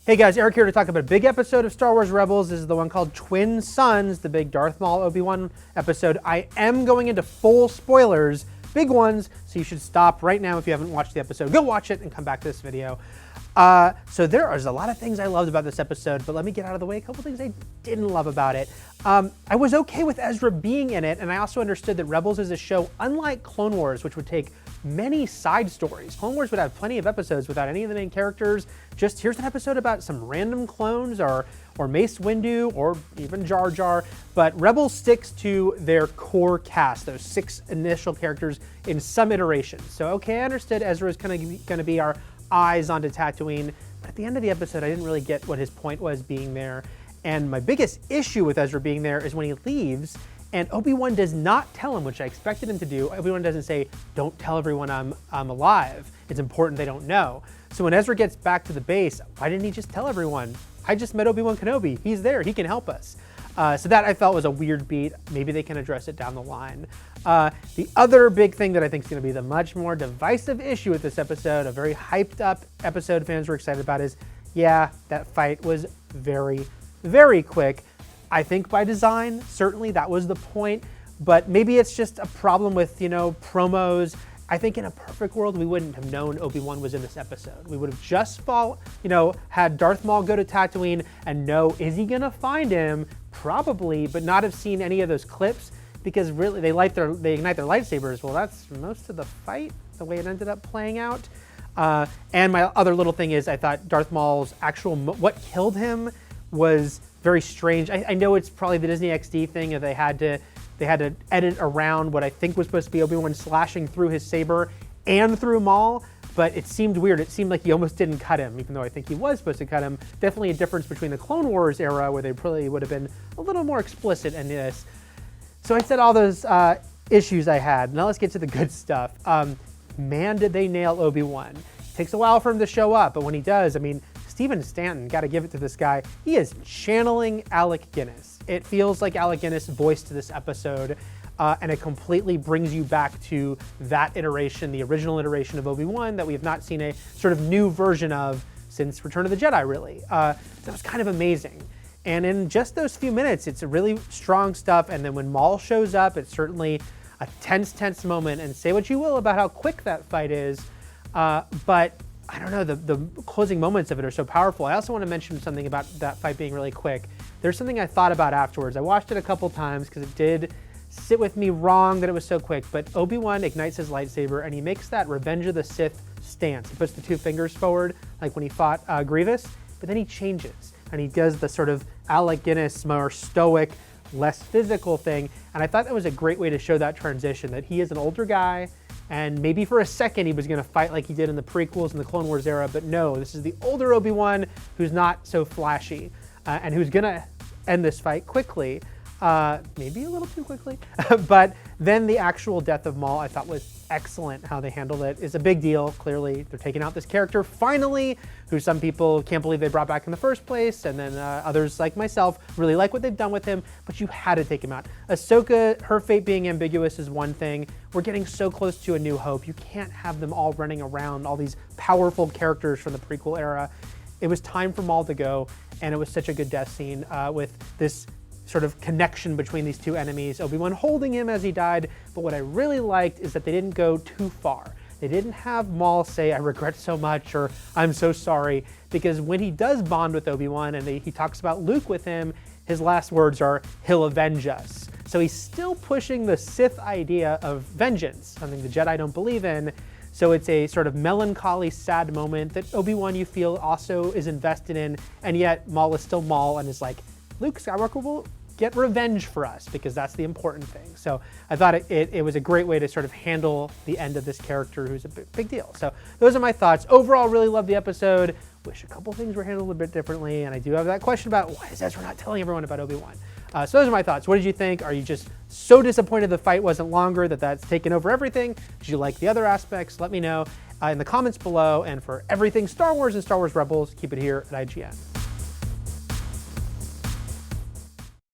Hey guys, Eric here to talk about a big episode of Star Wars Rebels. This is the one called Twin Suns, the big Darth Maul Obi-Wan episode. I am going into full spoilers, big ones, so you should stop right now if you haven't watched the episode. Go watch it and come back to this video. So there is a lot of things I loved about this episode, but let me get out of the way a couple things I didn't love about it. I was okay with Ezra being in it, and I also understood that Rebels is a show unlike Clone Wars, which would take many side stories. Clone Wars would have plenty of episodes without any of the main characters. Just here's an episode about some random clones or Mace Windu or even Jar Jar. But Rebels sticks to their core cast, those 6 initial characters in some iterations. So okay, I understood Ezra is kind of going to be our eyes onto Tatooine, but at the end of the episode, I didn't really get what his point was being there. And my biggest issue with Ezra being there is when he leaves and Obi-Wan does not tell him, which I expected him to do. Obi-Wan doesn't say, "Don't tell everyone I'm alive. It's important they don't know." So when Ezra gets back to the base, why didn't he just tell everyone? I just met Obi-Wan Kenobi. He's there. He can help us. So that I felt was a weird beat. Maybe they can address it down the line. The other big thing that I think is going to be the much more divisive issue with this episode, a very hyped up episode fans were excited about, is, yeah, that fight was very, very quick. I think by design, certainly that was the point, but maybe it's just a problem with, promos. I think in a perfect world, we wouldn't have known Obi-Wan was in this episode. We would have just had Darth Maul go to Tatooine and know, is he gonna find him? Probably, but not have seen any of those clips, because really they ignite their lightsabers. Well, that's most of the fight, the way it ended up playing out. And my other little thing is, I thought Darth Maul's what killed him was very strange. I know it's probably the Disney XD thing, and they had to edit around what I think was supposed to be Obi-Wan slashing through his saber and through Maul, but it seemed weird. It seemed like he almost didn't cut him, even though I think he was supposed to cut him. Definitely a difference between the Clone Wars era, where they probably would have been a little more explicit in this. So I said all those issues I had. Now let's get to the good stuff. Man, did they nail Obi-Wan. Takes a while for him to show up, but when he does, I mean, Stephen Stanton, got to give it to this guy. He is channeling Alec Guinness. It feels like Alec Guinness voiced this episode, and it completely brings you back to that iteration, the original iteration of Obi-Wan that we have not seen a sort of new version of since Return of the Jedi, really. That was kind of amazing. And in just those few minutes, it's a really strong stuff. And then when Maul shows up, it's certainly a tense moment. And say what you will about how quick that fight is, but I don't know, the closing moments of it are so powerful. I also want to mention something about that fight being really quick. There's something I thought about afterwards. I watched it a couple times because it did sit with me wrong that it was so quick, but Obi-Wan ignites his lightsaber and he makes that Revenge of the Sith stance. He puts the 2 fingers forward, like when he fought Grievous, but then he changes and he does the sort of Alec Guinness, more stoic, less physical thing. And I thought that was a great way to show that transition, that he is an older guy, and maybe for a second he was going to fight like he did in the prequels in the Clone Wars era, but no, this is the older Obi-Wan who's not so flashy, and who's going to end this fight quickly, maybe a little too quickly. But then the actual death of Maul I thought was excellent. How they handled it is a big deal. Clearly, they're taking out this character finally, who some people can't believe they brought back in the first place, and then others like myself really like what they've done with him, but you had to take him out. Ahsoka, her fate being ambiguous is one thing. We're getting so close to A New Hope. You can't have them all running around, all these powerful characters from the prequel era. It was time for Maul to go, and it was such a good death scene with this sort of connection between these 2 enemies, Obi-Wan holding him as he died. But what I really liked is that they didn't go too far. They didn't have Maul say, "I regret so much," or "I'm so sorry," because when he does bond with Obi-Wan and he talks about Luke with him, his last words are, "He'll avenge us." So he's still pushing the Sith idea of vengeance, something the Jedi don't believe in. So it's a sort of melancholy, sad moment that Obi-Wan, you feel, also is invested in, and yet Maul is still Maul and is like, Luke Skywalker will get revenge for us, because that's the important thing. So I thought it was a great way to sort of handle the end of this character who's a big deal. So those are my thoughts. Overall, really loved the episode. Wish a couple things were handled a bit differently, and I do have that question about why is Ezra not telling everyone about Obi-Wan? So those are my thoughts. What did you think? Are you just so disappointed the fight wasn't longer, that's taken over everything? Did you like the other aspects? Let me know in the comments below. And for everything Star Wars and Star Wars Rebels, keep it here at IGN.